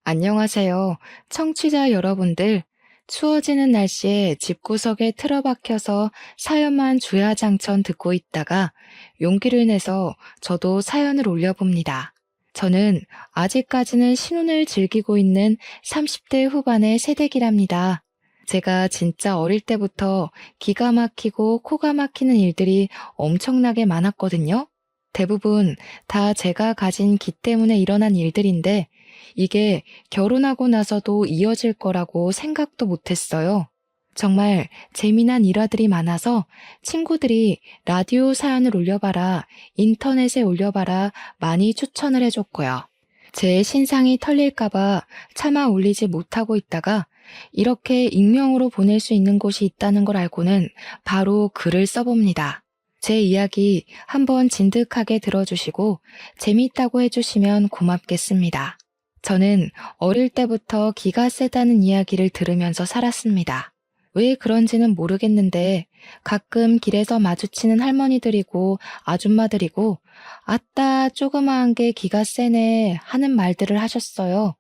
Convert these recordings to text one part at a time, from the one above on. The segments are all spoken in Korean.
안녕하세요. 청취자 여러분들. 추워지는 날씨에 집구석에 틀어박혀서 사연만 주야장천 듣고 있다가 용기를 내서 저도 사연을 올려봅니다. 저는 아직까지는 신혼을 즐기고 있는 30대 후반의 새댁이랍니다. 제가 진짜 어릴 때부터 기가 막히고 코가 막히는 일들이 엄청나게 많았거든요. 대부분 다 제가 가진 기 때문에 일어난 일들인데 이게 결혼하고 나서도 이어질 거라고 생각도 못했어요. 정말 재미난 일화들이 많아서 친구들이 라디오 사연을 올려봐라, 인터넷에 올려봐라 많이 추천을 해줬고요. 제 신상이 털릴까봐 차마 올리지 못하고 있다가 이렇게 익명으로 보낼 수 있는 곳이 있다는 걸 알고는 바로 글을 써봅니다. 제 이야기 한번 진득하게 들어주시고 재밌다고 해주시면 고맙겠습니다. 저는 어릴 때부터 기가 세다는 이야기를 들으면서 살았습니다. 왜 그런지는 모르겠는데 가끔 길에서 마주치는 할머니들이고 아줌마들이고 아따 조그마한 게 기가 세네 하는 말들을 하셨어요.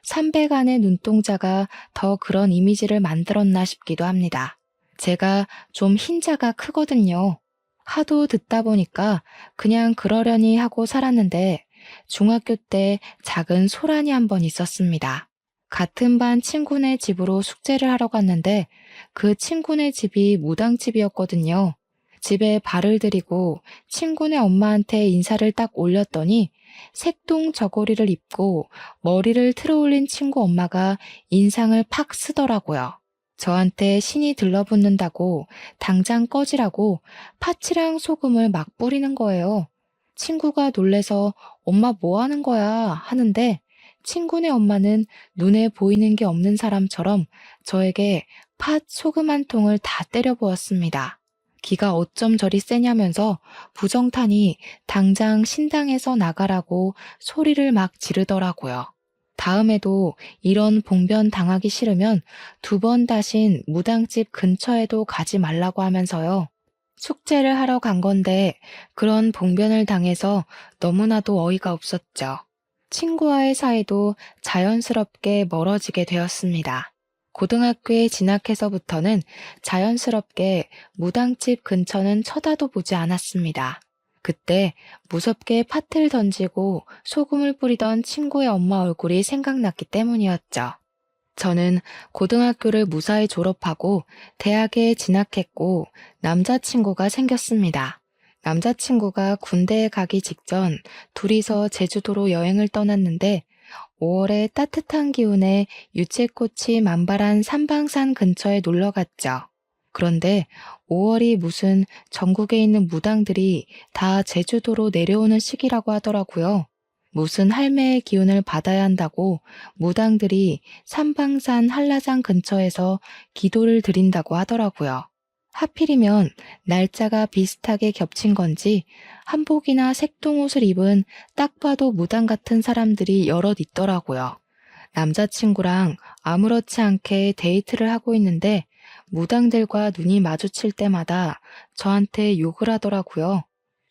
300안의 눈동자가 더 그런 이미지를 만들었나 싶기도 합니다. 제가 좀 흰자가 크거든요. 하도 듣다 보니까 그냥 그러려니 하고 살았는데 중학교 때 작은 소란이 한 번 있었습니다. 같은 반 친구네 집으로 숙제를 하러 갔는데 그 친구네 집이 무당집이었거든요. 집에 발을 들이고 친구네 엄마한테 인사를 딱 올렸더니 색동 저고리를 입고 머리를 틀어 올린 친구 엄마가 인상을 팍 쓰더라고요. 저한테 신이 들러붙는다고 당장 꺼지라고 파츠랑 소금을 막 뿌리는 거예요. 친구가 놀래서 엄마 뭐 하는 거야 하는데 친구네 엄마는 눈에 보이는 게 없는 사람처럼 저에게 팥 소금 한 통을 다 때려 부었습니다. 기가 어쩜 저리 세냐면서 부정타니 당장 신당에서 나가라고 소리를 막 지르더라고요. 다음에도 이런 봉변 당하기 싫으면 2번 다신 무당집 근처에도 가지 말라고 하면서요. 숙제를 하러 간 건데 그런 봉변을 당해서 너무나도 어이가 없었죠. 친구와의 사이도 자연스럽게 멀어지게 되었습니다. 고등학교에 진학해서부터는 자연스럽게 무당집 근처는 쳐다도 보지 않았습니다. 그때 무섭게 팥을 던지고 소금을 뿌리던 친구의 엄마 얼굴이 생각났기 때문이었죠. 저는 고등학교를 무사히 졸업하고 대학에 진학했고 남자친구가 생겼습니다. 남자친구가 군대에 가기 직전 둘이서 제주도로 여행을 떠났는데 5월에 따뜻한 기운에 유채꽃이 만발한 삼방산 근처에 놀러 갔죠. 그런데 5월이 무슨 전국에 있는 무당들이 다 제주도로 내려오는 시기라고 하더라고요. 무슨 할매의 기운을 받아야 한다고 무당들이 삼방산 한라산 근처에서 기도를 드린다고 하더라고요. 하필이면 날짜가 비슷하게 겹친 건지 한복이나 색동옷을 입은 딱 봐도 무당 같은 사람들이 여럿 있더라고요. 남자친구랑 아무렇지 않게 데이트를 하고 있는데 무당들과 눈이 마주칠 때마다 저한테 욕을 하더라고요.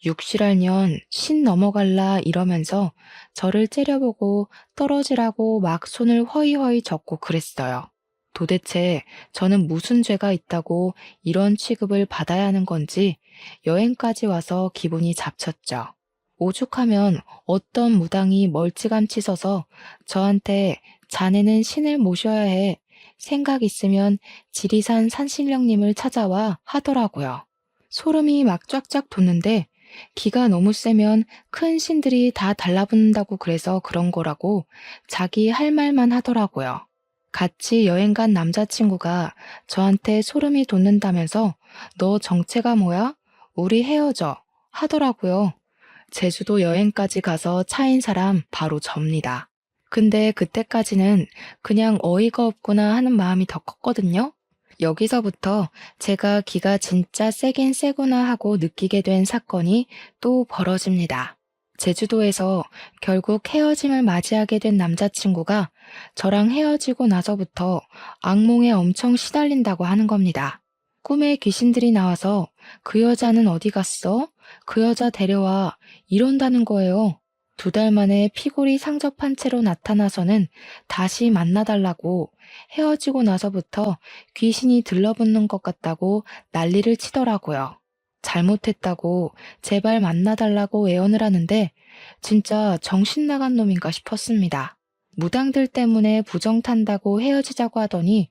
육실할년 신 넘어갈라 이러면서 저를 째려보고 떨어지라고 막 손을 허이허이 젓고 그랬어요. 도대체 저는 무슨 죄가 있다고 이런 취급을 받아야 하는 건지 여행까지 와서 기분이 잡쳤죠. 오죽하면 어떤 무당이 멀찌감치 서서 저한테 자네는 신을 모셔야 해. 생각 있으면 지리산 산신령님을 찾아와 하더라고요. 소름이 막 쫙쫙 돋는데 기가 너무 세면 큰 신들이 다 달라붙는다고 그래서 그런 거라고 자기 할 말만 하더라고요. 같이 여행 간 남자친구가 저한테 소름이 돋는다면서 너 정체가 뭐야? 우리 헤어져 하더라고요. 제주도 여행까지 가서 차인 사람 바로 접니다. 근데 그때까지는 그냥 어이가 없구나 하는 마음이 더 컸거든요. 여기서부터 제가 기가 진짜 세긴 세구나 하고 느끼게 된 사건이 또 벌어집니다. 제주도에서 결국 헤어짐을 맞이하게 된 남자친구가 저랑 헤어지고 나서부터 악몽에 엄청 시달린다고 하는 겁니다. 꿈에 귀신들이 나와서 그 여자는 어디 갔어? 그 여자 데려와 이런다는 거예요. 2달 만에 피골이 상접한 채로 나타나서는 다시 만나달라고, 헤어지고 나서부터 귀신이 들러붙는 것 같다고 난리를 치더라고요. 잘못했다고 제발 만나달라고 애원을 하는데 진짜 정신 나간 놈인가 싶었습니다. 무당들 때문에 부정 탄다고 헤어지자고 하더니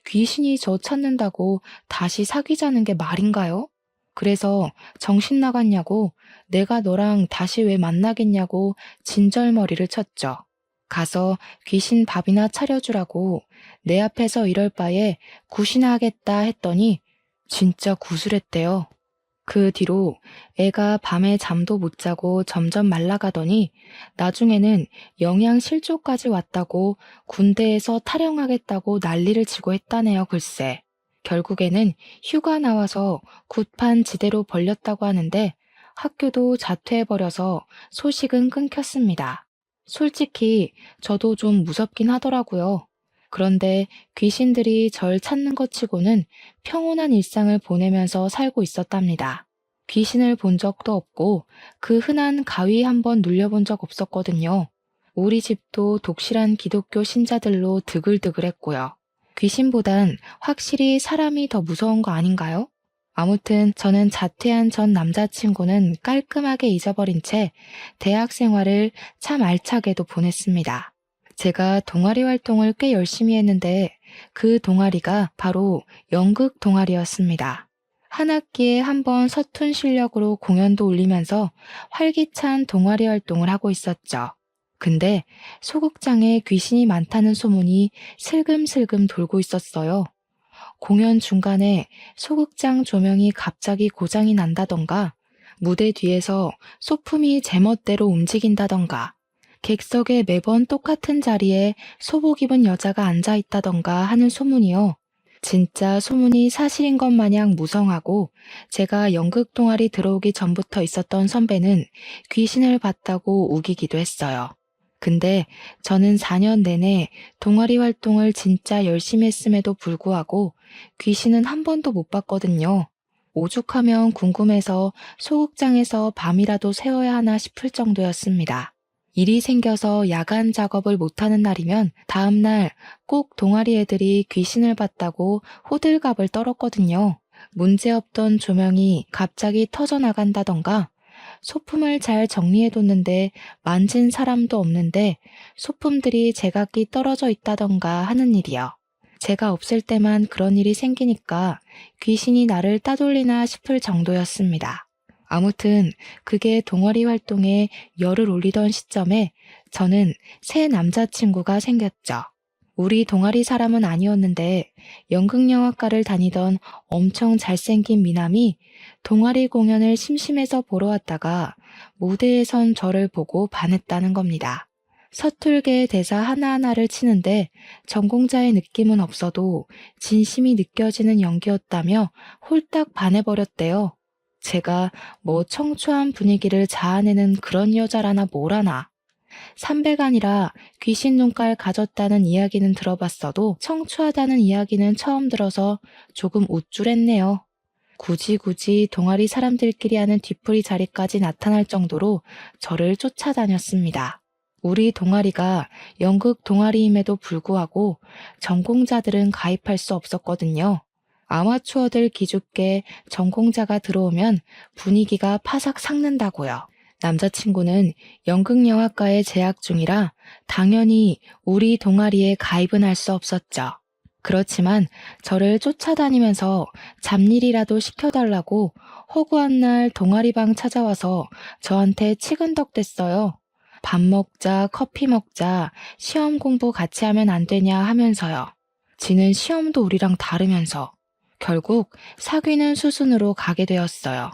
귀신이 저 찾는다고 다시 사귀자는 게 말인가요? 그래서 정신 나갔냐고, 내가 너랑 다시 왜 만나겠냐고 진절머리를 쳤죠. 가서 귀신 밥이나 차려주라고, 내 앞에서 이럴 바에 굿이나 하겠다 했더니 진짜 구슬했대요. 그 뒤로 애가 밤에 잠도 못 자고 점점 말라가더니 나중에는 영양실조까지 왔다고, 군대에서 탈영하겠다고 난리를 치고 했다네요, 글쎄. 결국에는 휴가 나와서 굿판 지대로 벌렸다고 하는데 학교도 자퇴해버려서 소식은 끊겼습니다. 솔직히 저도 좀 무섭긴 하더라고요. 그런데 귀신들이 절 찾는 것 치고는 평온한 일상을 보내면서 살고 있었답니다. 귀신을 본 적도 없고 그 흔한 가위 한번 눌려본 적 없었거든요. 우리 집도 독실한 기독교 신자들로 드글드글했고요. 귀신보단 확실히 사람이 더 무서운 거 아닌가요? 아무튼 저는 자퇴한 전 남자친구는 깔끔하게 잊어버린 채 대학 생활을 참 알차게도 보냈습니다. 제가 동아리 활동을 꽤 열심히 했는데 그 동아리가 바로 연극 동아리였습니다. 한 학기에 한 번 서툰 실력으로 공연도 올리면서 활기찬 동아리 활동을 하고 있었죠. 근데 소극장에 귀신이 많다는 소문이 슬금슬금 돌고 있었어요. 공연 중간에 소극장 조명이 갑자기 고장이 난다던가, 무대 뒤에서 소품이 제멋대로 움직인다던가, 객석에 매번 똑같은 자리에 소복 입은 여자가 앉아 있다던가 하는 소문이요. 진짜 소문이 사실인 것 마냥 무성하고, 제가 연극 동아리 들어오기 전부터 있었던 선배는 귀신을 봤다고 우기기도 했어요. 근데 저는 4년 내내 동아리 활동을 진짜 열심히 했음에도 불구하고 귀신은 한 번도 못 봤거든요. 오죽하면 궁금해서 소극장에서 밤이라도 새워야 하나 싶을 정도였습니다. 일이 생겨서 야간 작업을 못하는 날이면 다음날 꼭 동아리 애들이 귀신을 봤다고 호들갑을 떨었거든요. 문제없던 조명이 갑자기 터져나간다던가, 소품을 잘 정리해뒀는데 만진 사람도 없는데 소품들이 제각기 떨어져 있다던가 하는 일이요. 제가 없을 때만 그런 일이 생기니까 귀신이 나를 따돌리나 싶을 정도였습니다. 아무튼 그게 동아리 활동에 열을 올리던 시점에 저는 새 남자친구가 생겼죠. 우리 동아리 사람은 아니었는데 연극영화과를 다니던 엄청 잘생긴 미남이 동아리 공연을 심심해서 보러 왔다가 무대에 선 저를 보고 반했다는 겁니다. 서툴게 대사 하나하나를 치는데 전공자의 느낌은 없어도 진심이 느껴지는 연기였다며 홀딱 반해버렸대요. 제가 뭐 청초한 분위기를 자아내는 그런 여자라나 뭐라나. 삼배가 아니라 귀신 눈깔 가졌다는 이야기는 들어봤어도 청초하다는 이야기는 처음 들어서 조금 우쭐했네요. 굳이 동아리 사람들끼리 하는 뒤풀이 자리까지 나타날 정도로 저를 쫓아다녔습니다. 우리 동아리가 연극 동아리임에도 불구하고 전공자들은 가입할 수 없었거든요. 아마추어들 기죽게 전공자가 들어오면 분위기가 파삭 삭는다고요. 남자친구는 연극영화과에 재학 중이라 당연히 우리 동아리에 가입은 할 수 없었죠. 그렇지만 저를 쫓아다니면서 잡일이라도 시켜달라고 허구한 날 동아리방 찾아와서 저한테 치근덕댔어요. 밥 먹자, 커피 먹자, 시험 공부 같이 하면 안 되냐 하면서요. 지는 시험도 우리랑 다르면서. 결국 사귀는 수순으로 가게 되었어요.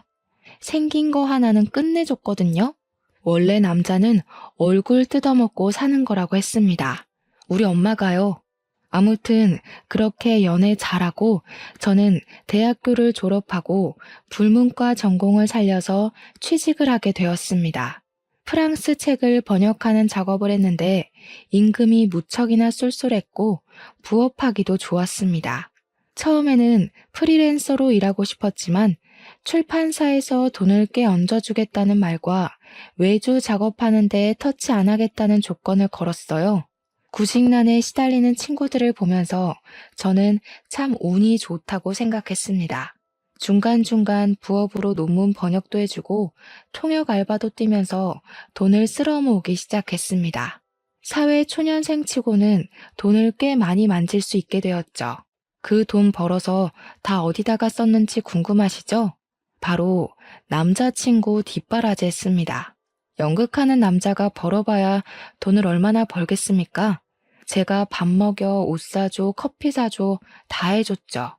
생긴 거 하나는 끝내줬거든요. 원래 남자는 얼굴 뜯어먹고 사는 거라고 했습니다. 우리 엄마가요. 아무튼 그렇게 연애 잘하고 저는 대학교를 졸업하고 불문과 전공을 살려서 취직을 하게 되었습니다. 프랑스 책을 번역하는 작업을 했는데 임금이 무척이나 쏠쏠했고 부업하기도 좋았습니다. 처음에는 프리랜서로 일하고 싶었지만 출판사에서 돈을 꽤 얹어주겠다는 말과 외주 작업하는데 터치 안 하겠다는 조건을 걸었어요. 구직난에 시달리는 친구들을 보면서 저는 참 운이 좋다고 생각했습니다. 중간중간 부업으로 논문 번역도 해주고 통역 알바도 뛰면서 돈을 쓸어 모으기 시작했습니다. 사회 초년생 치고는 돈을 꽤 많이 만질 수 있게 되었죠. 그 돈 벌어서 다 어디다가 썼는지 궁금하시죠? 바로 남자친구 뒷바라지 했습니다. 연극하는 남자가 벌어봐야 돈을 얼마나 벌겠습니까? 제가 밥 먹여, 옷 사줘, 커피 사줘 다 해줬죠.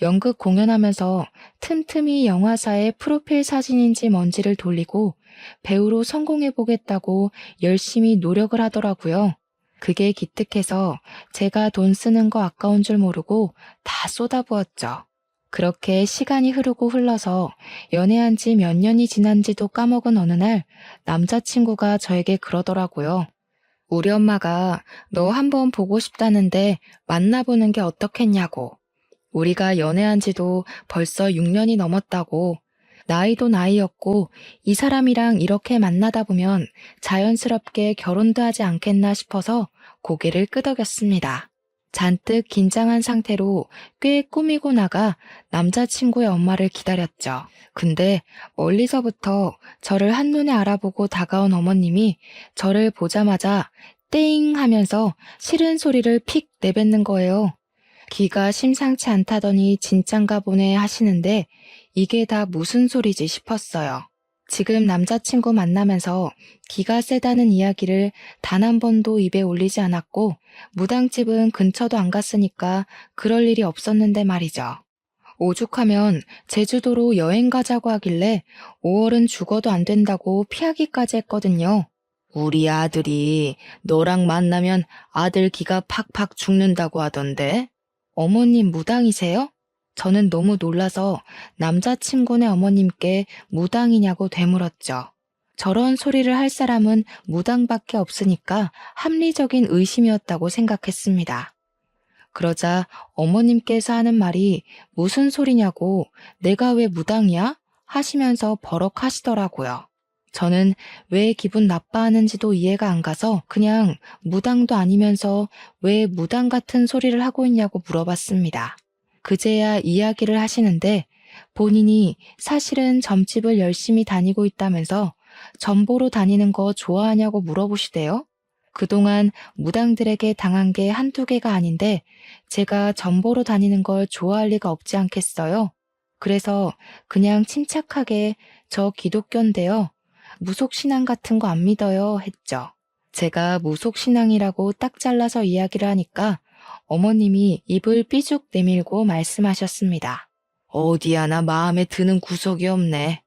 연극 공연하면서 틈틈이 영화사의 프로필 사진인지 뭔지를 돌리고 배우로 성공해보겠다고 열심히 노력을 하더라고요. 그게 기특해서 제가 돈 쓰는 거 아까운 줄 모르고 다 쏟아부었죠. 그렇게 시간이 흐르고 흘러서 연애한 지 몇 년이 지난지도 까먹은 어느 날 남자친구가 저에게 그러더라고요. 우리 엄마가 너 한번 보고 싶다는데 만나보는 게 어떻겠냐고. 우리가 연애한 지도 벌써 6년이 넘었다고. 나이도 나이였고 이 사람이랑 이렇게 만나다 보면 자연스럽게 결혼도 하지 않겠나 싶어서 고개를 끄덕였습니다. 잔뜩 긴장한 상태로 꽤 꾸미고 나가 남자친구의 엄마를 기다렸죠. 근데 멀리서부터 저를 한눈에 알아보고 다가온 어머님이 저를 보자마자 땡 하면서 싫은 소리를 픽 내뱉는 거예요. 귀가 심상치 않다더니 진짠가 보네 하시는데 이게 다 무슨 소리지 싶었어요. 지금 남자친구 만나면서 기가 세다는 이야기를 단 한 번도 입에 올리지 않았고 무당집은 근처도 안 갔으니까 그럴 일이 없었는데 말이죠. 오죽하면 제주도로 여행 가자고 하길래 5월은 죽어도 안 된다고 피하기까지 했거든요. 우리 아들이 너랑 만나면 아들 기가 팍팍 죽는다고 하던데. 어머님 무당이세요? 저는 너무 놀라서 남자친구네 어머님께 무당이냐고 되물었죠. 저런 소리를 할 사람은 무당밖에 없으니까 합리적인 의심이었다고 생각했습니다. 그러자 어머님께서 하는 말이 무슨 소리냐고 내가 왜 무당이야? 하시면서 버럭 하시더라고요. 저는 왜 기분 나빠하는지도 이해가 안 가서 그냥 무당도 아니면서 왜 무당 같은 소리를 하고 있냐고 물어봤습니다. 그제야 이야기를 하시는데 본인이 사실은 점집을 열심히 다니고 있다면서 점 보러 다니는 거 좋아하냐고 물어보시대요. 그동안 무당들에게 당한 게 한두 개가 아닌데 제가 점 보러 다니는 걸 좋아할 리가 없지 않겠어요? 그래서 그냥 침착하게 저 기독교인데요. 무속신앙 같은 거 안 믿어요 했죠. 제가 무속신앙이라고 딱 잘라서 이야기를 하니까 어머님이 입을 삐죽 내밀고 말씀하셨습니다. 어디 하나 마음에 드는 구석이 없네.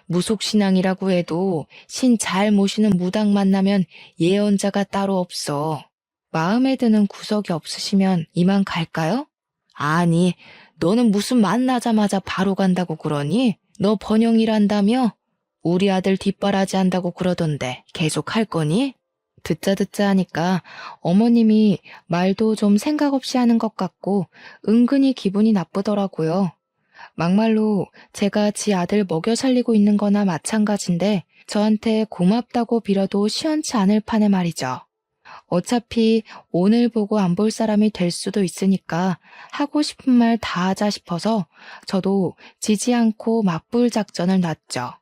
무속신앙이라고 해도 신 잘 모시는 무당 만나면 예언자가 따로 없어. 마음에 드는 구석이 없으시면 이만 갈까요? 아니, 너는 무슨 만나자마자 바로 간다고 그러니? 너 번영이란다며? 우리 아들 뒷바라지 한다고 그러던데 계속 할 거니? 듣자 하니까 어머님이 말도 좀 생각 없이 하는 것 같고 은근히 기분이 나쁘더라고요. 막말로 제가 지 아들 먹여 살리고 있는 거나 마찬가지인데 저한테 고맙다고 빌어도 시원치 않을 판에 말이죠. 어차피 오늘 보고 안 볼 사람이 될 수도 있으니까 하고 싶은 말 다 하자 싶어서 저도 지지 않고 맞불 작전을 놨죠.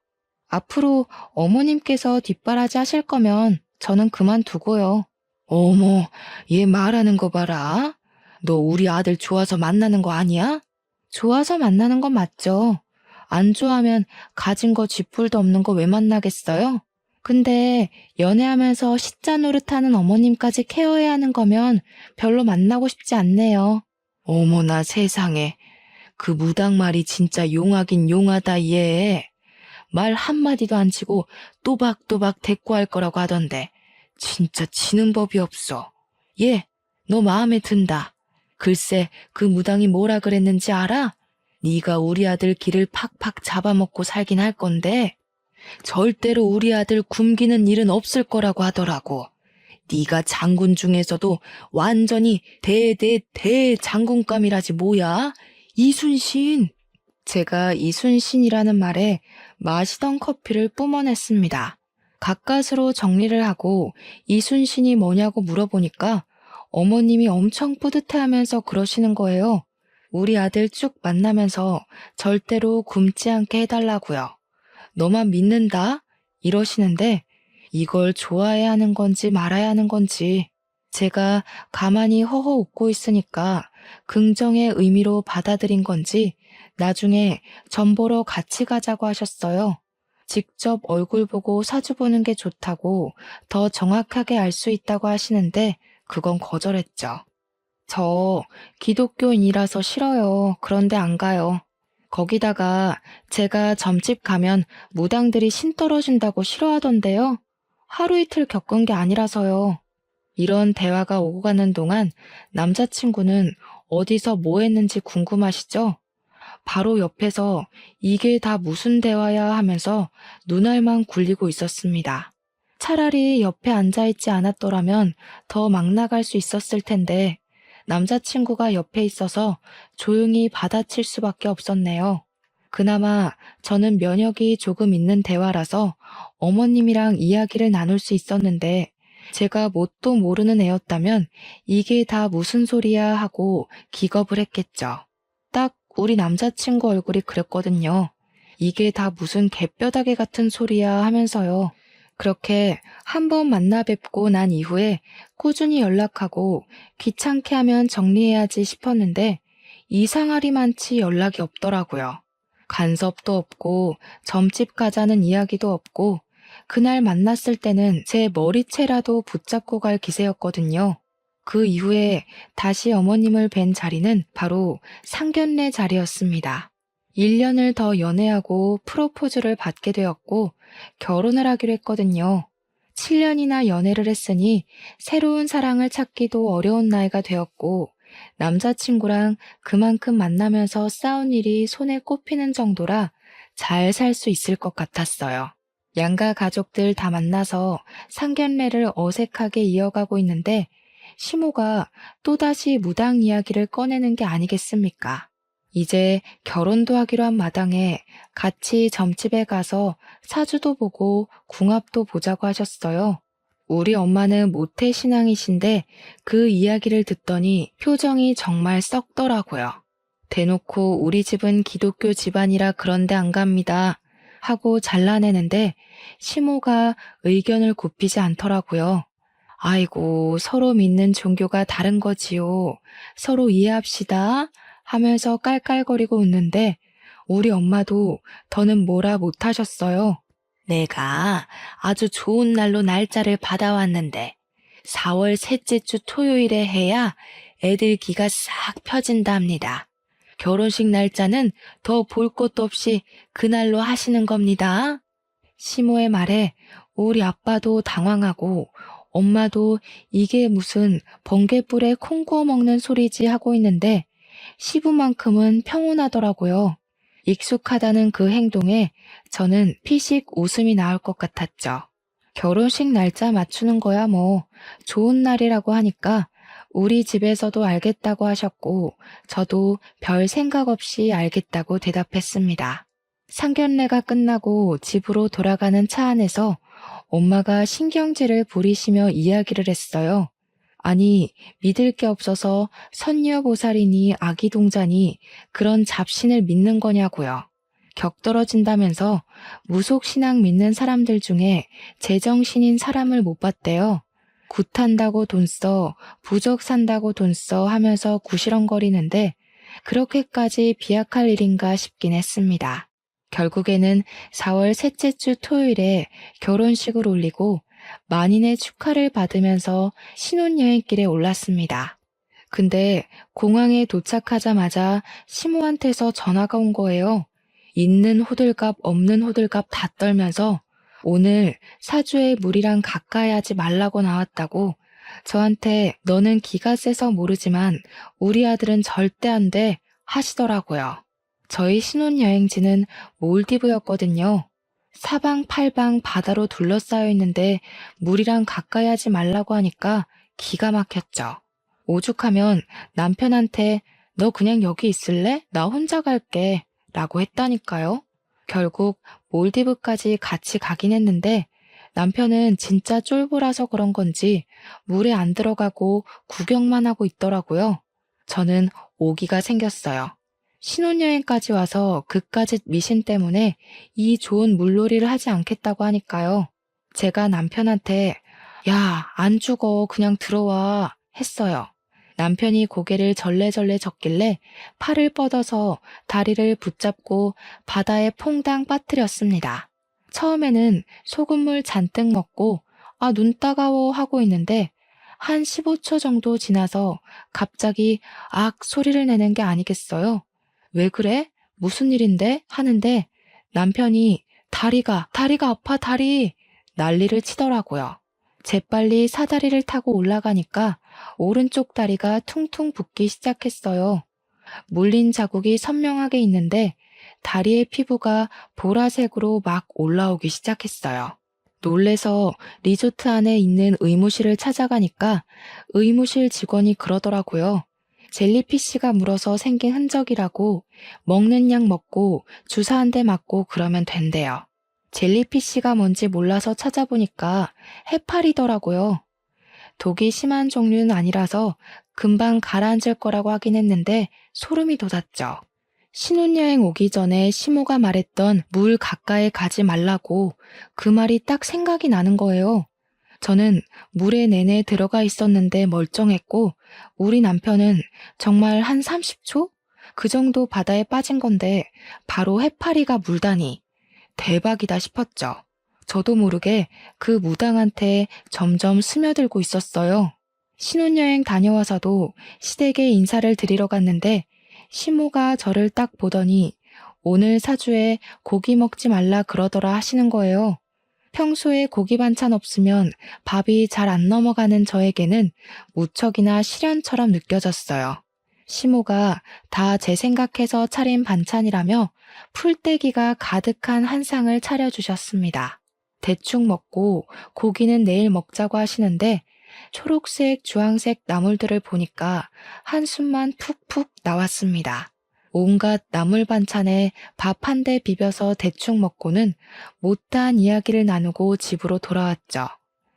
앞으로 어머님께서 뒷바라지 하실 거면 저는 그만두고요. 어머, 얘 말하는 거 봐라. 너 우리 아들 좋아서 만나는 거 아니야? 좋아서 만나는 건 맞죠. 안 좋아하면 가진 거 쥐뿔도 없는 거 왜 만나겠어요? 근데 연애하면서 시자 노릇하는 어머님까지 케어해야 하는 거면 별로 만나고 싶지 않네요. 어머나 세상에. 그 무당 말이 진짜 용하긴 용하다 얘. 말 한마디도 안 치고 또박또박 대꾸할 거라고 하던데 진짜 지는 법이 없어. 얘, 너 마음에 든다. 글쎄 그 무당이 뭐라 그랬는지 알아? 네가 우리 아들 길을 팍팍 잡아먹고 살긴 할 건데 절대로 우리 아들 굶기는 일은 없을 거라고 하더라고. 네가 장군 중에서도 완전히 대장군감이라지 뭐야? 이순신. 제가 이순신이라는 말에 마시던 커피를 뿜어냈습니다. 가까스로 정리를 하고 이순신이 뭐냐고 물어보니까 어머님이 엄청 뿌듯해하면서 그러시는 거예요. 우리 아들 쭉 만나면서 절대로 굶지 않게 해달라고요. 너만 믿는다? 이러시는데 이걸 좋아해야 하는 건지 말아야 하는 건지 제가 가만히 허허 웃고 있으니까 긍정의 의미로 받아들인 건지 나중에 전 보러 같이 가자고 하셨어요. 직접 얼굴 보고 사주 보는 게 좋다고 더 정확하게 알 수 있다고 하시는데 그건 거절했죠. 저 기독교인이라서 싫어요. 그런데 안 가요. 거기다가 제가 점집 가면 무당들이 신 떨어진다고 싫어하던데요. 하루 이틀 겪은 게 아니라서요. 이런 대화가 오고 가는 동안 남자친구는 어디서 뭐 했는지 궁금하시죠? 바로 옆에서 이게 다 무슨 대화야 하면서 눈알만 굴리고 있었습니다. 차라리 옆에 앉아있지 않았더라면 더 막 나갈 수 있었을 텐데 남자친구가 옆에 있어서 조용히 받아칠 수밖에 없었네요. 그나마 저는 면역이 조금 있는 대화라서 어머님이랑 이야기를 나눌 수 있었는데 제가 뭣도 모르는 애였다면 이게 다 무슨 소리야 하고 기겁을 했겠죠. 딱 우리 남자친구 얼굴이 그랬거든요. 이게 다 무슨 개뼈다귀 같은 소리야 하면서요. 그렇게 한 번 만나 뵙고 난 이후에 꾸준히 연락하고 귀찮게 하면 정리해야지 싶었는데 이상하리만치 연락이 없더라고요. 간섭도 없고 점집 가자는 이야기도 없고 그날 만났을 때는 제 머리채라도 붙잡고 갈 기세였거든요. 그 이후에 다시 어머님을 뵌 자리는 바로 상견례 자리였습니다. 1년을 더 연애하고 프로포즈를 받게 되었고 결혼을 하기로 했거든요. 7년이나 연애를 했으니 새로운 사랑을 찾기도 어려운 나이가 되었고 남자친구랑 그만큼 만나면서 싸운 일이 손에 꼽히는 정도라 잘 살 수 있을 것 같았어요. 양가 가족들 다 만나서 상견례를 어색하게 이어가고 있는데 시모가 또다시 무당 이야기를 꺼내는 게 아니겠습니까? 이제 결혼도 하기로 한 마당에 같이 점집에 가서 사주도 보고 궁합도 보자고 하셨어요. 우리 엄마는 모태신앙이신데 그 이야기를 듣더니 표정이 정말 썩더라고요. 대놓고 우리 집은 기독교 집안이라 그런데 안 갑니다 하고 잘라내는데 시모가 의견을 굽히지 않더라고요. 아이고, 서로 믿는 종교가 다른 거지요. 서로 이해합시다 하면서 깔깔거리고 웃는데 우리 엄마도 더는 뭐라 못하셨어요. 내가 아주 좋은 날로 날짜를 받아왔는데 4월 셋째 주 토요일에 해야 애들 기가 싹 펴진답니다. 결혼식 날짜는 더 볼 것도 없이 그날로 하시는 겁니다. 시모의 말에 우리 아빠도 당황하고 엄마도 이게 무슨 번개불에 콩 구워 먹는 소리지 하고 있는데 시부만큼은 평온하더라고요. 익숙하다는 그 행동에 저는 피식 웃음이 나올 것 같았죠. 결혼식 날짜 맞추는 거야 뭐 좋은 날이라고 하니까 우리 집에서도 알겠다고 하셨고 저도 별 생각 없이 알겠다고 대답했습니다. 상견례가 끝나고 집으로 돌아가는 차 안에서 엄마가 신경질을 부리시며 이야기를 했어요. 아니, 믿을 게 없어서 선녀보살이니 아기동자니 그런 잡신을 믿는 거냐고요. 격떨어진다면서 무속신앙 믿는 사람들 중에 제정신인 사람을 못 봤대요. 굿한다고 돈 써, 부적 산다고 돈 써 하면서 구시렁거리는데 그렇게까지 비약할 일인가 싶긴 했습니다. 결국에는 4월 셋째 주 토요일에 결혼식을 올리고 만인의 축하를 받으면서 신혼여행길에 올랐습니다. 근데 공항에 도착하자마자 시모한테서 전화가 온 거예요. 있는 호들갑 없는 호들갑 다 떨면서 오늘 사주에 물이랑 가까이 하지 말라고 나왔다고 저한테 너는 기가 세서 모르지만 우리 아들은 절대 안 돼 하시더라고요. 저희 신혼여행지는 몰디브였거든요. 사방팔방 바다로 둘러싸여 있는데 물이랑 가까이 하지 말라고 하니까 기가 막혔죠. 오죽하면 남편한테 너 그냥 여기 있을래? 나 혼자 갈게. 라고 했다니까요. 결국 몰디브까지 같이 가긴 했는데 남편은 진짜 쫄보라서 그런 건지 물에 안 들어가고 구경만 하고 있더라고요. 저는 오기가 생겼어요. 신혼여행까지 와서 그깟 미신 때문에 이 좋은 물놀이를 하지 않겠다고 하니까요. 제가 남편한테 야, 안 죽어. 그냥 들어와. 했어요. 남편이 고개를 절레절레 젓길래 팔을 뻗어서 다리를 붙잡고 바다에 퐁당 빠뜨렸습니다. 처음에는 소금물 잔뜩 먹고 눈 따가워 하고 있는데 한 15초 정도 지나서 갑자기 악 소리를 내는 게 아니겠어요? 왜 그래? 무슨 일인데? 하는데 남편이 다리가 아파 다리 난리를 치더라고요. 재빨리 사다리를 타고 올라가니까 오른쪽 다리가 퉁퉁 붓기 시작했어요. 물린 자국이 선명하게 있는데 다리의 피부가 보라색으로 막 올라오기 시작했어요. 놀래서 리조트 안에 있는 의무실을 찾아가니까 의무실 직원이 그러더라고요. 젤리피쉬가 물어서 생긴 흔적이라고 먹는 약 먹고 주사 한 대 맞고 그러면 된대요. 젤리피쉬가 뭔지 몰라서 찾아보니까 해파리더라고요. 독이 심한 종류는 아니라서 금방 가라앉을 거라고 하긴 했는데 소름이 돋았죠. 신혼여행 오기 전에 시모가 말했던 물 가까이 가지 말라고 그 말이 딱 생각이 나는 거예요. 저는 물에 내내 들어가 있었는데 멀쩡했고 우리 남편은 정말 한 30초? 그 정도 바다에 빠진 건데 바로 해파리가 물다니 대박이다 싶었죠. 저도 모르게 그 무당한테 점점 스며들고 있었어요. 신혼여행 다녀와서도 시댁에 인사를 드리러 갔는데 시모가 저를 딱 보더니 오늘 사주에 고기 먹지 말라 그러더라 하시는 거예요. 평소에 고기 반찬 없으면 밥이 잘 안 넘어가는 저에게는 무척이나 시련처럼 느껴졌어요. 시모가 다 제 생각해서 차린 반찬이라며 풀떼기가 가득한 한 상을 차려주셨습니다. 대충 먹고 고기는 내일 먹자고 하시는데 초록색, 주황색 나물들을 보니까 한숨만 푹푹 나왔습니다. 온갖 나물 반찬에 밥 한 대 비벼서 대충 먹고는 못다한 이야기를 나누고 집으로 돌아왔죠.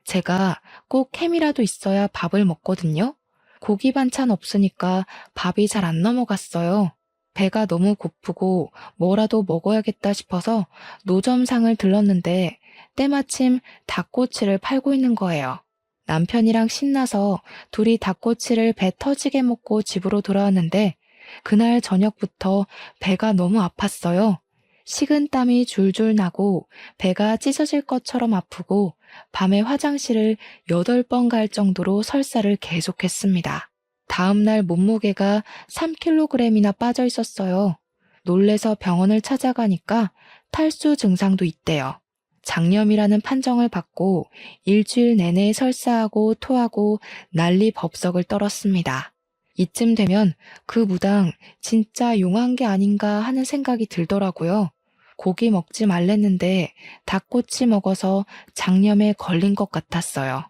제가 꼭 햄이라도 있어야 밥을 먹거든요. 고기 반찬 없으니까 밥이 잘 안 넘어갔어요. 배가 너무 고프고 뭐라도 먹어야겠다 싶어서 노점상을 들렀는데 때마침 닭꼬치를 팔고 있는 거예요. 남편이랑 신나서 둘이 닭꼬치를 배 터지게 먹고 집으로 돌아왔는데 그날 저녁부터 배가 너무 아팠어요. 식은땀이 줄줄 나고 배가 찢어질 것처럼 아프고 밤에 화장실을 8번 갈 정도로 설사를 계속했습니다. 다음날 몸무게가 3kg이나 빠져 있었어요. 놀래서 병원을 찾아가니까 탈수 증상도 있대요. 장염이라는 판정을 받고 일주일 내내 설사하고 토하고 난리 법석을 떨었습니다. 이쯤 되면 그 무당 진짜 용한 게 아닌가 하는 생각이 들더라고요. 고기 먹지 말랬는데 닭꼬치 먹어서 장염에 걸린 것 같았어요.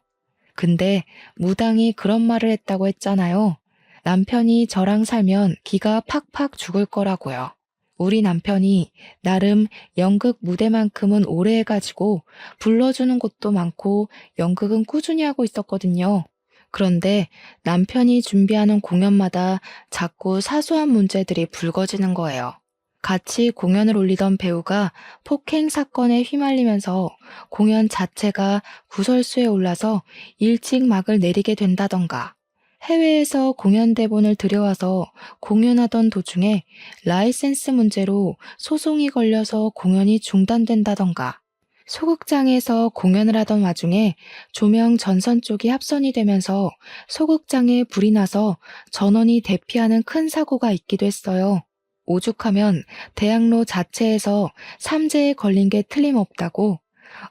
근데 무당이 그런 말을 했다고 했잖아요. 남편이 저랑 살면 기가 팍팍 죽을 거라고요. 우리 남편이 나름 연극 무대만큼은 오래 해가지고 불러주는 곳도 많고 연극은 꾸준히 하고 있었거든요. 그런데 남편이 준비하는 공연마다 자꾸 사소한 문제들이 불거지는 거예요. 같이 공연을 올리던 배우가 폭행 사건에 휘말리면서 공연 자체가 구설수에 올라서 일찍 막을 내리게 된다던가, 해외에서 공연 대본을 들여와서 공연하던 도중에 라이센스 문제로 소송이 걸려서 공연이 중단된다던가, 소극장에서 공연을 하던 와중에 조명 전선 쪽이 합선이 되면서 소극장에 불이 나서 전원이 대피하는 큰 사고가 있기도 했어요. 오죽하면 대학로 자체에서 삼재에 걸린 게 틀림없다고.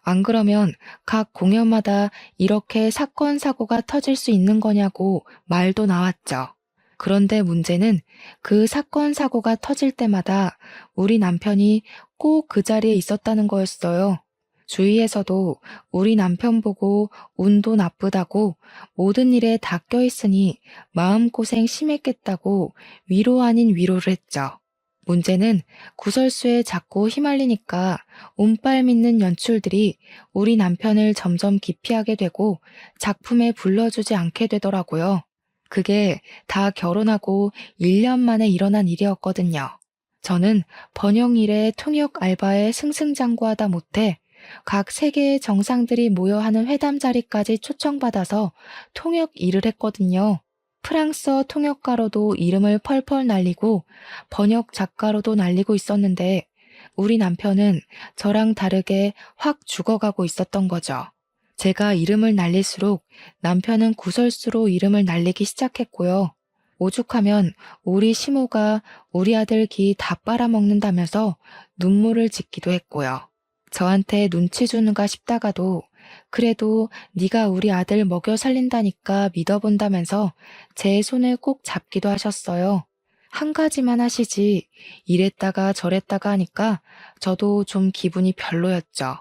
안 그러면 각 공연마다 이렇게 사건 사고가 터질 수 있는 거냐고 말도 나왔죠. 그런데 문제는 그 사건 사고가 터질 때마다 우리 남편이 꼭 그 자리에 있었다는 거였어요. 주위에서도 우리 남편 보고 운도 나쁘다고 모든 일에 다 껴있으니 마음고생 심했겠다고 위로 아닌 위로를 했죠. 문제는 구설수에 자꾸 휘말리니까 운빨 믿는 연출들이 우리 남편을 점점 기피하게 되고 작품에 불러주지 않게 되더라고요. 그게 다 결혼하고 1년 만에 일어난 일이었거든요. 저는 번역 일에 통역 알바에 승승장구하다 못해 각 세계의 정상들이 모여 하는 회담 자리까지 초청받아서 통역 일을 했거든요. 프랑스어 통역가로도 이름을 펄펄 날리고 번역 작가로도 날리고 있었는데 우리 남편은 저랑 다르게 확 죽어가고 있었던 거죠. 제가 이름을 날릴수록 남편은 구설수로 이름을 날리기 시작했고요. 오죽하면 우리 시모가 우리 아들 기 다 빨아먹는다면서 눈물을 짓기도 했고요. 저한테 눈치 주는가 싶다가도 그래도 네가 우리 아들 먹여 살린다니까 믿어본다면서 제 손을 꼭 잡기도 하셨어요. 한 가지만 하시지 이랬다가 저랬다가 하니까 저도 좀 기분이 별로였죠.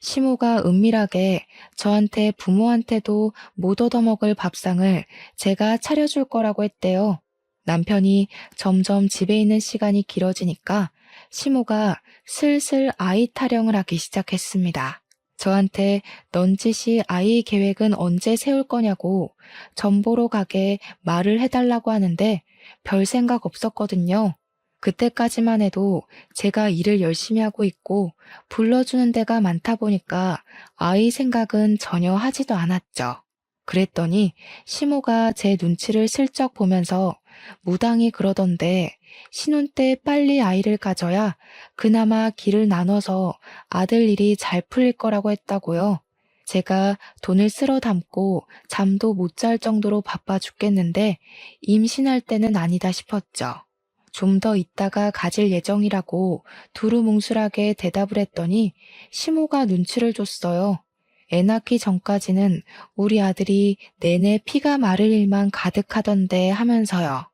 시모가 은밀하게 저한테 부모한테도 못 얻어먹을 밥상을 제가 차려줄 거라고 했대요. 남편이 점점 집에 있는 시간이 길어지니까 시모가 슬슬 아이 타령을 하기 시작했습니다. 저한테 넌지시 아이 계획은 언제 세울 거냐고 점 보러 가게 말을 해달라고 하는데 별 생각 없었거든요. 그때까지만 해도 제가 일을 열심히 하고 있고 불러주는 데가 많다 보니까 아이 생각은 전혀 하지도 않았죠. 그랬더니 시모가 제 눈치를 슬쩍 보면서 무당이 그러던데 신혼 때 빨리 아이를 가져야 그나마 길을 나눠서 아들 일이 잘 풀릴 거라고 했다고요. 제가 돈을 쓸어 담고 잠도 못 잘 정도로 바빠 죽겠는데 임신할 때는 아니다 싶었죠. 좀 더 있다가 가질 예정이라고 두루뭉술하게 대답을 했더니 시모가 눈치를 줬어요. 애 낳기 전까지는 우리 아들이 내내 피가 마를 일만 가득하던데 하면서요.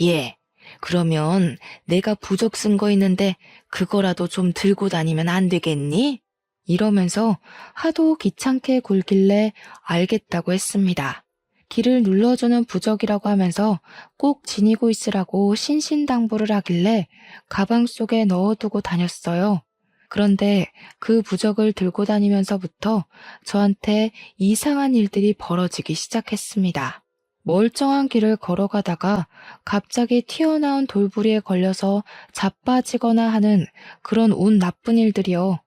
예, 그러면 내가 부적 쓴 거 있는데 그거라도 좀 들고 다니면 안 되겠니? 이러면서 하도 귀찮게 굴길래 알겠다고 했습니다. 길을 눌러주는 부적이라고 하면서 꼭 지니고 있으라고 신신당부를 하길래 가방 속에 넣어두고 다녔어요. 그런데 그 부적을 들고 다니면서부터 저한테 이상한 일들이 벌어지기 시작했습니다. 멀쩡한 길을 걸어가다가 갑자기 튀어나온 돌부리에 걸려서 자빠지거나 하는 그런 운 나쁜 일들이요.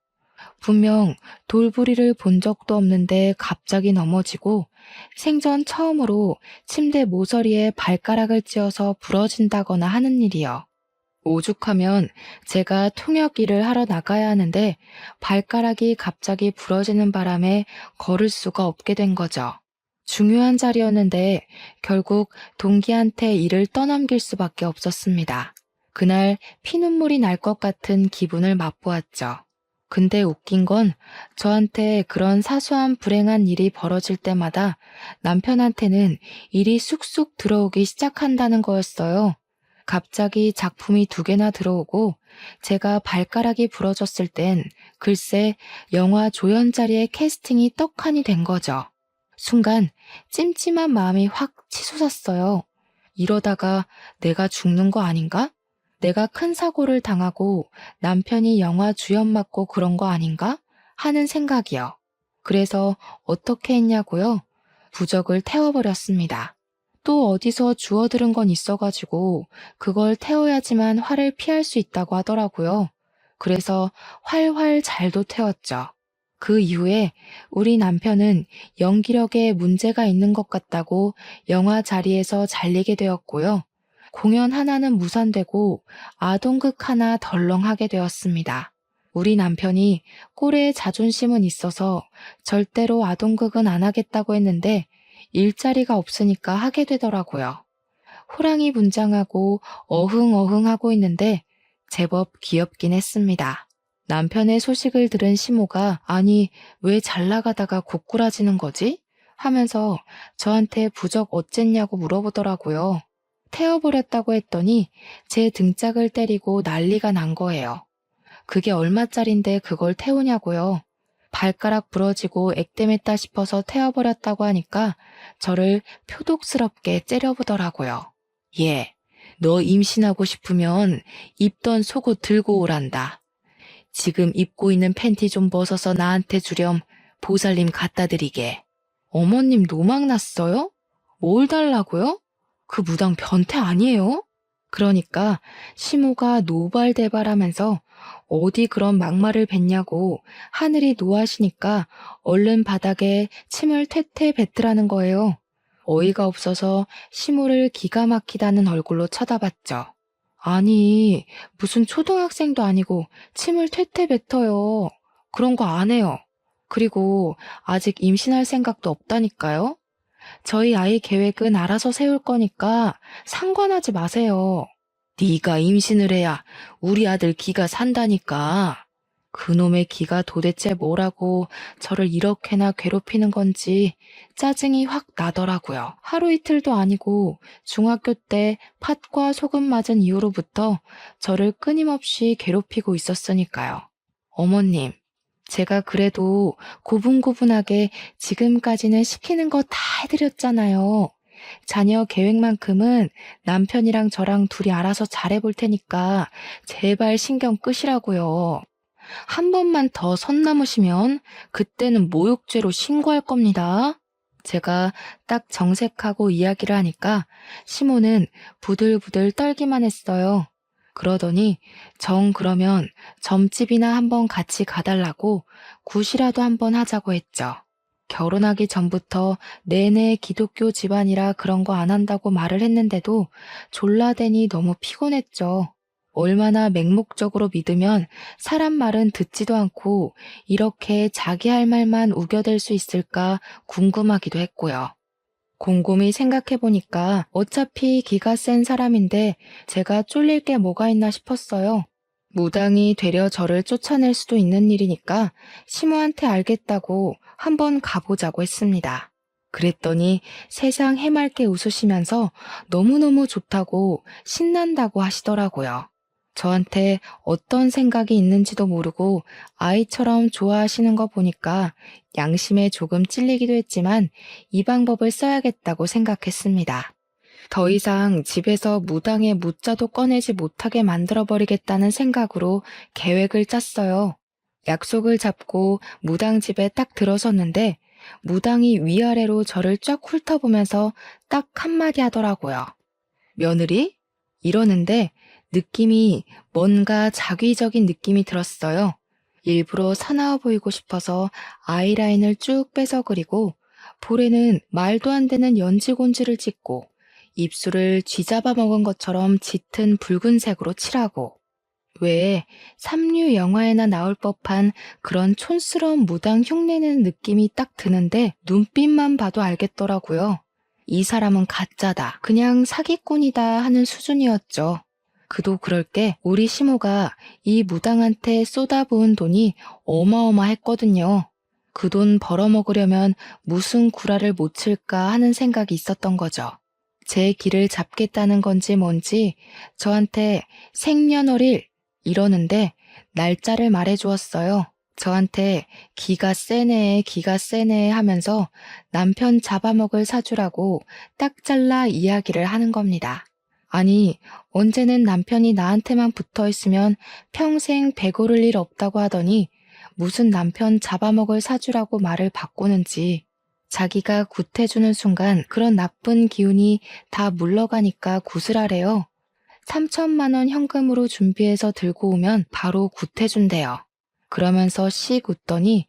분명 돌부리를 본 적도 없는데 갑자기 넘어지고 생전 처음으로 침대 모서리에 발가락을 찧어서 부러진다거나 하는 일이요. 오죽하면 제가 통역 일을 하러 나가야 하는데 발가락이 갑자기 부러지는 바람에 걸을 수가 없게 된 거죠. 중요한 자리였는데 결국 동기한테 일을 떠넘길 수밖에 없었습니다. 그날 피눈물이 날 것 같은 기분을 맛보았죠. 근데 웃긴 건 저한테 그런 사소한 불행한 일이 벌어질 때마다 남편한테는 일이 쑥쑥 들어오기 시작한다는 거였어요. 갑자기 작품이 2개나 들어오고 제가 발가락이 부러졌을 땐 글쎄 영화 조연자리의 캐스팅이 떡하니 된 거죠. 순간 찜찜한 마음이 확 치솟았어요. 이러다가 내가 죽는 거 아닌가? 내가 큰 사고를 당하고 남편이 영화 주연 맡고 그런 거 아닌가? 하는 생각이요. 그래서 어떻게 했냐고요? 부적을 태워버렸습니다. 또 어디서 주워들은 건 있어가지고 그걸 태워야지만 화를 피할 수 있다고 하더라고요. 그래서 활활 잘도 태웠죠. 그 이후에 우리 남편은 연기력에 문제가 있는 것 같다고 영화 자리에서 잘리게 되었고요. 공연 하나는 무산되고 아동극 하나 덜렁하게 되었습니다. 우리 남편이 꼴에 자존심은 있어서 절대로 아동극은 안 하겠다고 했는데 일자리가 없으니까 하게 되더라고요. 호랑이 분장하고 어흥어흥하고 있는데 제법 귀엽긴 했습니다. 남편의 소식을 들은 시모가 아니 왜 잘 나가다가 고꾸라지는 거지? 하면서 저한테 부적 어쨌냐고 물어보더라고요. 태워버렸다고 했더니 제 등짝을 때리고 난리가 난 거예요. 그게 얼마짜린데 그걸 태우냐고요. 발가락 부러지고 액땜했다 싶어서 태워버렸다고 하니까 저를 표독스럽게 째려보더라고요. 예, 너 임신하고 싶으면 입던 속옷 들고 오란다. 지금 입고 있는 팬티 좀 벗어서 나한테 주렴. 보살님 갖다 드리게. 어머님 노망 났어요? 뭘 달라고요? 그 무당 변태 아니에요? 그러니까 시모가 노발대발하면서 어디 그런 막말을 뱉냐고 하늘이 노하시니까 얼른 바닥에 침을 퇴퇴 뱉으라는 거예요. 어이가 없어서 시모를 기가 막히다는 얼굴로 쳐다봤죠. 아니, 무슨 초등학생도 아니고 침을 퇴퇴 뱉어요. 그런 거 안 해요. 그리고 아직 임신할 생각도 없다니까요. 저희 아이 계획은 알아서 세울 거니까 상관하지 마세요. 네가 임신을 해야 우리 아들 기가 산다니까. 그놈의 기가 도대체 뭐라고 저를 이렇게나 괴롭히는 건지 짜증이 확 나더라고요. 하루 이틀도 아니고 중학교 때 팥과 소금 맞은 이후로부터 저를 끊임없이 괴롭히고 있었으니까요. 어머님, 제가 그래도 고분고분하게 지금까지는 시키는 거 다 해드렸잖아요. 자녀 계획만큼은 남편이랑 저랑 둘이 알아서 잘해볼 테니까 제발 신경 끄시라고요. 한 번만 더 선 넘으시면 그때는 모욕죄로 신고할 겁니다. 제가 딱 정색하고 이야기를 하니까 시모는 부들부들 떨기만 했어요. 그러더니 정 그러면 점집이나 한번 같이 가달라고 굿이라도 한번 하자고 했죠. 결혼하기 전부터 내내 기독교 집안이라 그런 거 안 한다고 말을 했는데도 졸라대니 너무 피곤했죠. 얼마나 맹목적으로 믿으면 사람 말은 듣지도 않고 이렇게 자기 할 말만 우겨댈 수 있을까 궁금하기도 했고요. 곰곰이 생각해보니까 어차피 기가 센 사람인데 제가 쫄릴 게 뭐가 있나 싶었어요. 무당이 되려 저를 쫓아낼 수도 있는 일이니까 시모한테 알겠다고 한번 가보자고 했습니다. 그랬더니 세상 해맑게 웃으시면서 너무너무 좋다고 신난다고 하시더라고요. 저한테 어떤 생각이 있는지도 모르고 아이처럼 좋아하시는 거 보니까 양심에 조금 찔리기도 했지만 이 방법을 써야겠다고 생각했습니다. 더 이상 집에서 무당의 무자도 꺼내지 못하게 만들어버리겠다는 생각으로 계획을 짰어요. 약속을 잡고 무당 집에 딱 들어섰는데 무당이 위아래로 저를 쫙 훑어보면서 딱 한마디 하더라고요. 며느리? 이러는데 느낌이 뭔가 자기적인 느낌이 들었어요. 일부러 사나워 보이고 싶어서 아이라인을 쭉 빼서 그리고 볼에는 말도 안 되는 연지곤지를 찍고 입술을 쥐잡아 먹은 것처럼 짙은 붉은색으로 칠하고 왜 삼류 영화에나 나올 법한 그런 촌스러운 무당 흉내내는 느낌이 딱 드는데 눈빛만 봐도 알겠더라고요. 이 사람은 가짜다. 그냥 사기꾼이다 하는 수준이었죠. 그도 그럴 게 우리 시모가 이 무당한테 쏟아부은 돈이 어마어마했거든요. 그 돈 벌어먹으려면 무슨 구라를 못 칠까 하는 생각이 있었던 거죠. 제 길을 잡겠다는 건지 뭔지 저한테 생년월일 이러는데 날짜를 말해주었어요. 저한테 기가 세네 하면서 남편 잡아먹을 사주라고 딱 잘라 이야기를 하는 겁니다. 아니, 언제는 남편이 나한테만 붙어 있으면 평생 배고를 일 없다고 하더니 무슨 남편 잡아먹을 사주라고 말을 바꾸는지 자기가 굿해주는 순간 그런 나쁜 기운이 다 물러가니까 굿을하래요. 3천만 원 현금으로 준비해서 들고 오면 바로 굿해준대요. 그러면서 씩 웃더니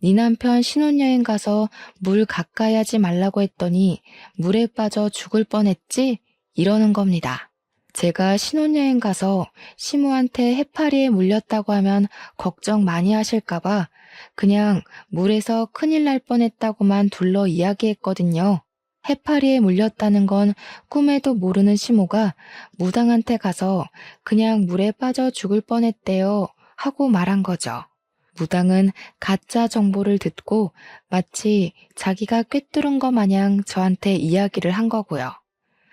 네 남편 신혼여행 가서 물 가까이 하지 말라고 했더니 물에 빠져 죽을 뻔했지? 이러는 겁니다. 제가 신혼여행 가서 시모한테 해파리에 물렸다고 하면 걱정 많이 하실까봐 그냥 물에서 큰일 날 뻔했다고만 둘러 이야기했거든요. 해파리에 물렸다는 건 꿈에도 모르는 시모가 무당한테 가서 그냥 물에 빠져 죽을 뻔했대요 하고 말한 거죠. 무당은 가짜 정보를 듣고 마치 자기가 꿰뚫은 것 마냥 저한테 이야기를 한 거고요.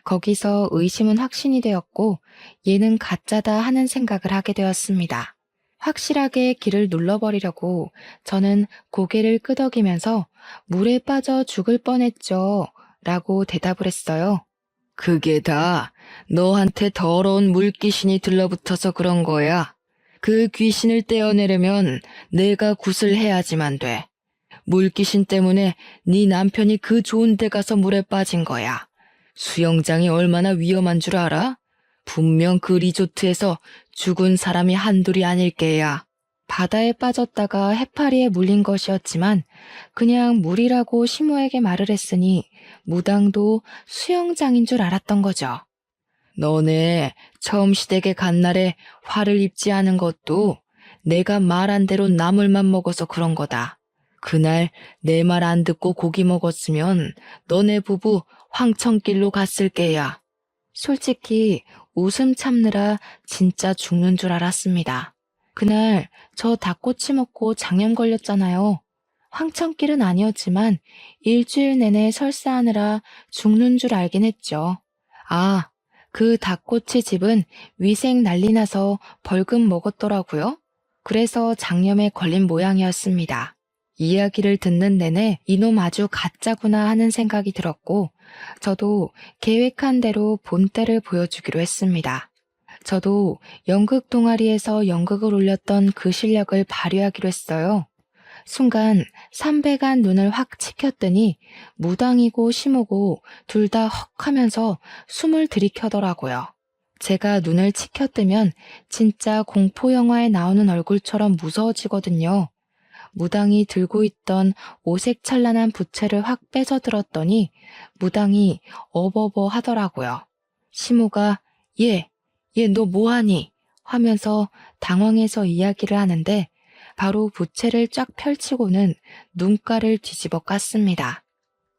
거기서 의심은 확신이 되었고 얘는 가짜다 하는 생각을 하게 되었습니다. 확실하게 길을 눌러버리려고 저는 고개를 끄덕이면서 물에 빠져 죽을 뻔했죠 라고 대답을 했어요. 그게 다 너한테 더러운 물귀신이 들러붙어서 그런 거야. 그 귀신을 떼어내려면 내가 굿을 해야지만 돼. 물귀신 때문에 네 남편이 그 좋은 데 가서 물에 빠진 거야. 수영장이 얼마나 위험한 줄 알아? 분명 그 리조트에서 죽은 사람이 한둘이 아닐 게야. 바다에 빠졌다가 해파리에 물린 것이었지만 그냥 물이라고 시모에게 말을 했으니 무당도 수영장인 줄 알았던 거죠. 너네 처음 시댁에 간 날에 화를 입지 않은 것도 내가 말한 대로 나물만 먹어서 그런 거다. 그날 내 말 안 듣고 고기 먹었으면 너네 부부 황천길로 갔을 게야. 솔직히 웃음 참느라 진짜 죽는 줄 알았습니다. 그날 저 닭꼬치 먹고 장염 걸렸잖아요. 황천길은 아니었지만 일주일 내내 설사하느라 죽는 줄 알긴 했죠. 아, 그 닭꼬치 집은 위생 난리 나서 벌금 먹었더라고요. 그래서 장염에 걸린 모양이었습니다. 이야기를 듣는 내내 이놈 아주 가짜구나 하는 생각이 들었고 저도 계획한 대로 본때를 보여주기로 했습니다. 저도 연극 동아리에서 연극을 올렸던 그 실력을 발휘하기로 했어요. 순간 삼배간 눈을 확 치켰더니 무당이고 시모고 둘 다 헉 하면서 숨을 들이켜더라고요. 제가 눈을 치켜뜨면 진짜 공포영화에 나오는 얼굴처럼 무서워지거든요. 무당이 들고 있던 오색찬란한 부채를 확 빼서 들었더니 무당이 어버버 하더라고요. 시모가 얘 너 뭐하니? 하면서 당황해서 이야기를 하는데 바로 부채를 쫙 펼치고는 눈가를 뒤집어 깠습니다.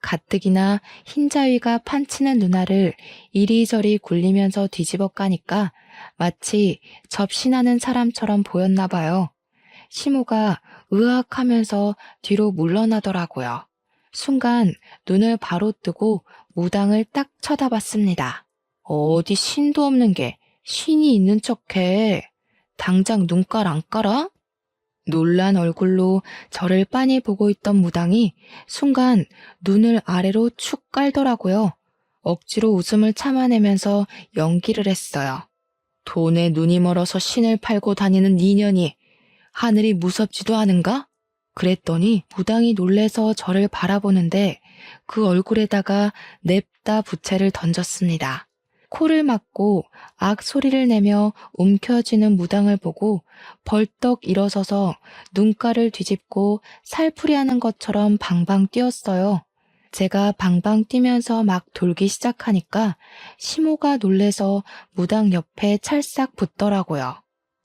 가뜩이나 흰자위가 판치는 누나를 이리저리 굴리면서 뒤집어 까니까 마치 접신하는 사람처럼 보였나 봐요. 시모가 으악하면서 뒤로 물러나더라고요. 순간 눈을 바로 뜨고 무당을 딱 쳐다봤습니다. 어디 신도 없는 게 신이 있는 척해. 당장 눈깔 안 깔아? 놀란 얼굴로 저를 빤히 보고 있던 무당이 순간 눈을 아래로 축 깔더라고요. 억지로 웃음을 참아내면서 연기를 했어요. 돈에 눈이 멀어서 신을 팔고 다니는 니년이 하늘이 무섭지도 않은가? 그랬더니 무당이 놀래서 저를 바라보는데 그 얼굴에다가 냅다 부채를 던졌습니다. 코를 막고 악 소리를 내며 움켜쥐는 무당을 보고 벌떡 일어서서 눈가를 뒤집고 살풀이하는 것처럼 방방 뛰었어요. 제가 방방 뛰면서 막 돌기 시작하니까 시모가 놀래서 무당 옆에 찰싹 붙더라고요.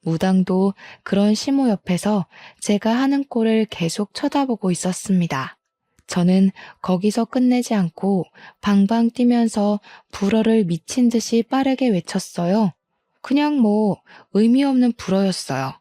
무당도 그런 시모 옆에서 제가 하는 꼴을 계속 쳐다보고 있었습니다. 저는 거기서 끝내지 않고 방방 뛰면서 불어를 미친 듯이 빠르게 외쳤어요. 그냥 의미 없는 불어였어요.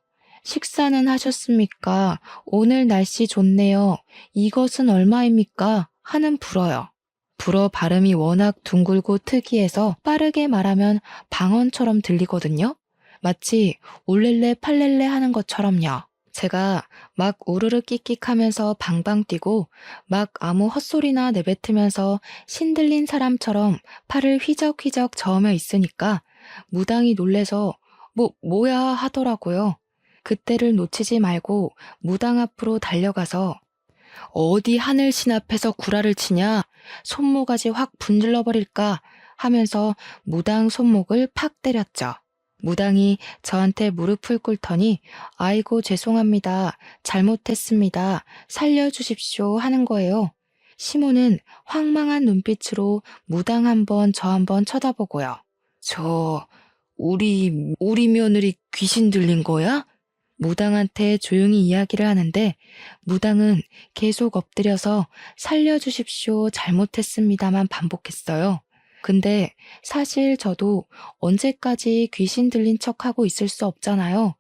식사는 하셨습니까? 오늘 날씨 좋네요. 이것은 얼마입니까? 하는 불어요. 불어 발음이 워낙 둥글고 특이해서 빠르게 말하면 방언처럼 들리거든요. 마치 올렐레 팔렐레 하는 것처럼요. 제가 막 우르르 끽끽하면서 방방 뛰고 막 아무 헛소리나 내뱉으면서 신들린 사람처럼 팔을 휘적휘적 저으며 있으니까 무당이 놀래서 뭐야 하더라고요. 그때를 놓치지 말고 무당 앞으로 달려가서 어디 하늘신 앞에서 구라를 치냐? 손모가지 확 분질러 버릴까? 하면서 무당 손목을 팍 때렸죠. 무당이 저한테 무릎을 꿇더니 아이고 죄송합니다. 잘못했습니다. 살려주십시오 하는 거예요. 시모는 황망한 눈빛으로 무당 한 번 저 한 번 쳐다보고요. 우리 며느리 귀신 들린 거야? 무당한테 조용히 이야기를 하는데 무당은 계속 엎드려서 살려주십시오. 잘못했습니다만 반복했어요. 근데 사실 저도 언제까지 귀신 들린 척하고 있을 수 없잖아요.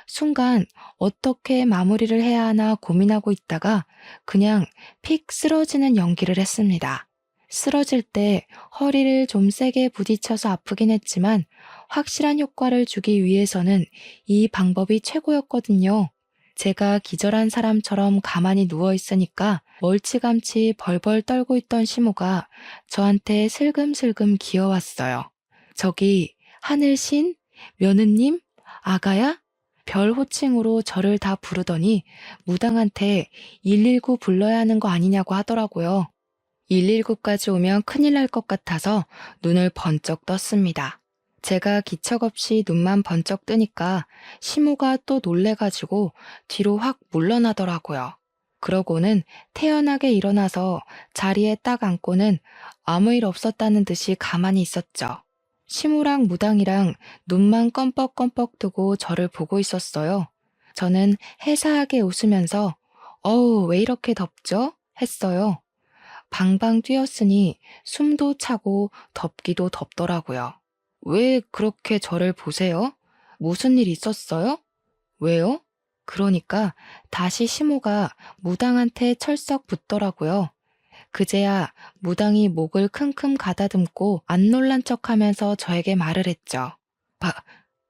순간 어떻게 마무리를 해야 하나 고민하고 있다가 그냥 픽 쓰러지는 연기를 했습니다. 쓰러질 때 허리를 좀 세게 부딪혀서 아프긴 했지만 확실한 효과를 주기 위해서는 이 방법이 최고였거든요. 제가 기절한 사람처럼 가만히 누워 있으니까 멀찌감치 벌벌 떨고 있던 시모가 저한테 슬금슬금 기어왔어요. 저기 하늘신, 며느님, 아가야? 별 호칭으로 저를 다 부르더니 무당한테 119 불러야 하는 거 아니냐고 하더라고요. 119까지 오면 큰일 날 것 같아서 눈을 번쩍 떴습니다. 제가 기척 없이 눈만 번쩍 뜨니까 시모가 또 놀래가지고 뒤로 확 물러나더라고요. 그러고는 태연하게 일어나서 자리에 딱 앉고는 아무 일 없었다는 듯이 가만히 있었죠. 시모랑 무당이랑 눈만 껌뻑껌뻑 뜨고 저를 보고 있었어요. 저는 해사하게 웃으면서 어우, 왜 이렇게 덥죠? 했어요. 방방 뛰었으니 숨도 차고 덥기도 덥더라고요. 왜 그렇게 저를 보세요? 무슨 일 있었어요? 왜요? 그러니까 다시 시모가 무당한테 철썩 붙더라고요. 그제야 무당이 목을 킁킁 가다듬고 안 놀란 척하면서 저에게 말을 했죠. 바,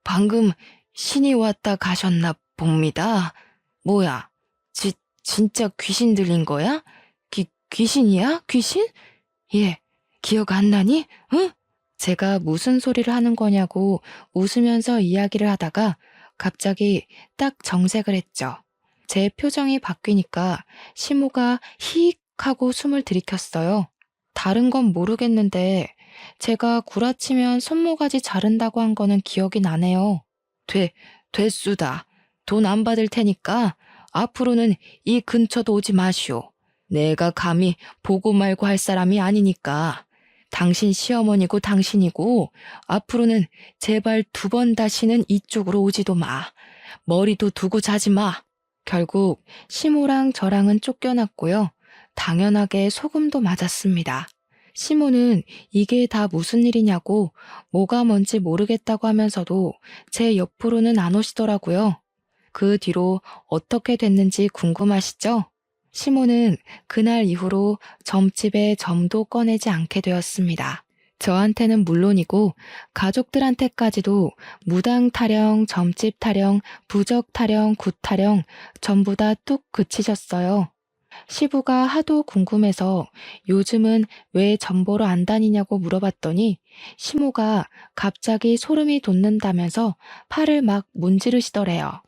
방금 신이 왔다 가셨나 봅니다. 뭐야? 진짜 귀신 들린 거야? 귀신이야? 귀신? 예, 기억 안 나니? 응? 제가 무슨 소리를 하는 거냐고 웃으면서 이야기를 하다가 갑자기 딱 정색을 했죠. 제 표정이 바뀌니까 시모가 히익 하고 숨을 들이켰어요. 다른 건 모르겠는데 제가 구라치면 손모가지 자른다고 한 거는 기억이 나네요. 됐수다. 돈 안 받을 테니까 앞으로는 이 근처도 오지 마시오. 내가 감히 보고 말고 할 사람이 아니니까. 당신 시어머니고 당신이고 앞으로는 제발 2번 다시는 이쪽으로 오지도 마. 머리도 두고 자지 마. 결국 시모랑 저랑은 쫓겨났고요. 당연하게 소금도 맞았습니다. 시모는 이게 다 무슨 일이냐고 뭐가 뭔지 모르겠다고 하면서도 제 옆으로는 안 오시더라고요. 그 뒤로 어떻게 됐는지 궁금하시죠? 시모는 그날 이후로 점집에 점도 꺼내지 않게 되었습니다. 저한테는 물론이고 가족들한테까지도 무당 타령, 점집 타령, 부적 타령, 굿 타령 전부 다 뚝 그치셨어요. 시부가 하도 궁금해서 요즘은 왜 점보러 안 다니냐고 물어봤더니 시모가 갑자기 소름이 돋는다면서 팔을 막 문지르시더래요.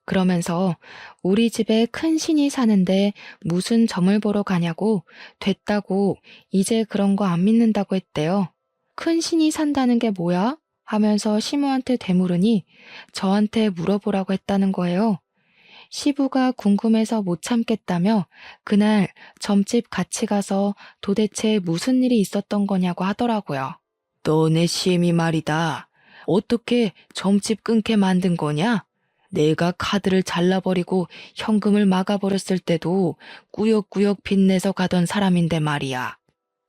그러면서 우리 집에 큰 신이 사는데 무슨 점을 보러 가냐고 됐다고 이제 그런 거 안 믿는다고 했대요. 큰 신이 산다는 게 뭐야? 하면서 시모한테 되물으니 저한테 물어보라고 했다는 거예요. 시부가 궁금해서 못 참겠다며 그날 점집 같이 가서 도대체 무슨 일이 있었던 거냐고 하더라고요. 너네 시엠이 말이다. 어떻게 점집 끊게 만든 거냐? 내가 카드를 잘라버리고 현금을 막아버렸을 때도 꾸역꾸역 빚내서 가던 사람인데 말이야.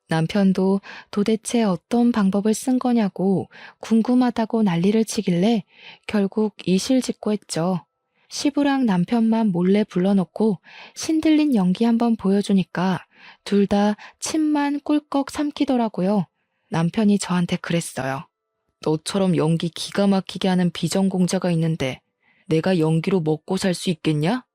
남편도 도대체 어떤 방법을 쓴 거냐고 궁금하다고 난리를 치길래 결국 이실직고 했죠. 시부랑 남편만 몰래 불러놓고 신들린 연기 한번 보여주니까 둘 다 침만 꿀꺽 삼키더라고요. 남편이 저한테 그랬어요. 너처럼 연기 기가 막히게 하는 비전공자가 있는데 내가 연기로 먹고 살 수 있겠냐?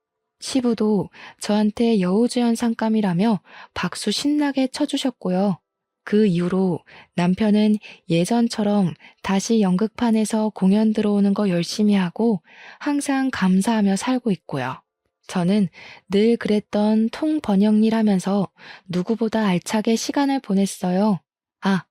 시부도 저한테 여우주연 상감이라며 박수 신나게 쳐주셨고요. 그 이후로 남편은 예전처럼 다시 연극판에서 공연 들어오는 거 열심히 하고 항상 감사하며 살고 있고요. 저는 늘 그랬던 통번영일 하면서 누구보다 알차게 시간을 보냈어요. 아,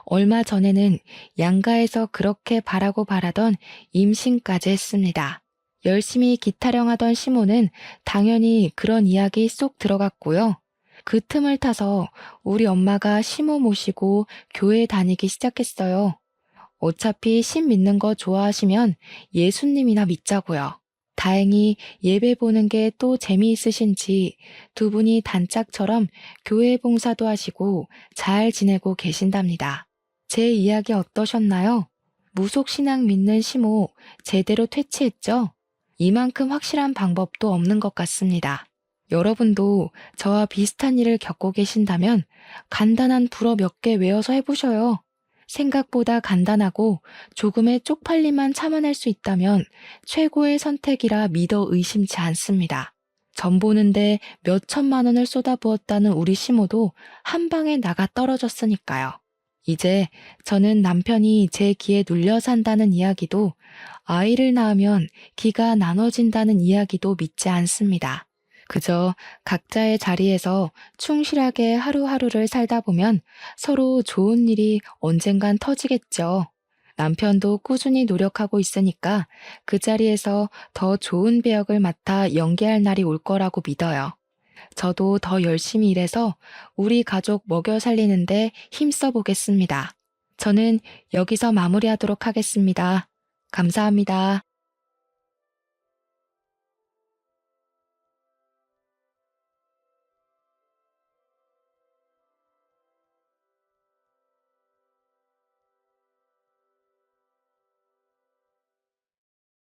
얼마 전에는 양가에서 그렇게 바라고 바라던 임신까지 했습니다. 열심히 기타령하던 시모는 당연히 그런 이야기 쏙 들어갔고요. 그 틈을 타서 우리 엄마가 시모 모시고 교회 다니기 시작했어요. 어차피 신 믿는 거 좋아하시면 예수님이나 믿자고요. 다행히 예배 보는 게 또 재미있으신지 두 분이 단짝처럼 교회 봉사도 하시고 잘 지내고 계신답니다. 제 이야기 어떠셨나요? 무속신앙 믿는 시모 제대로 퇴치했죠? 이만큼 확실한 방법도 없는 것 같습니다. 여러분도 저와 비슷한 일을 겪고 계신다면 간단한 불어 몇 개 외워서 해보셔요. 생각보다 간단하고 조금의 쪽팔림만 참아낼 수 있다면 최고의 선택이라 믿어 의심치 않습니다. 전 보는데 몇 천만 원을 쏟아부었다는 우리 시모도 한 방에 나가 떨어졌으니까요. 이제 저는 남편이 제 기에 눌려 산다는 이야기도 아이를 낳으면 기가 나눠진다는 이야기도 믿지 않습니다. 그저 각자의 자리에서 충실하게 하루하루를 살다 보면 서로 좋은 일이 언젠간 터지겠죠. 남편도 꾸준히 노력하고 있으니까 그 자리에서 더 좋은 배역을 맡아 연기할 날이 올 거라고 믿어요. 저도 더 열심히 일해서 우리 가족 먹여 살리는데 힘써 보겠습니다. 저는 여기서 마무리하도록 하겠습니다. 감사합니다.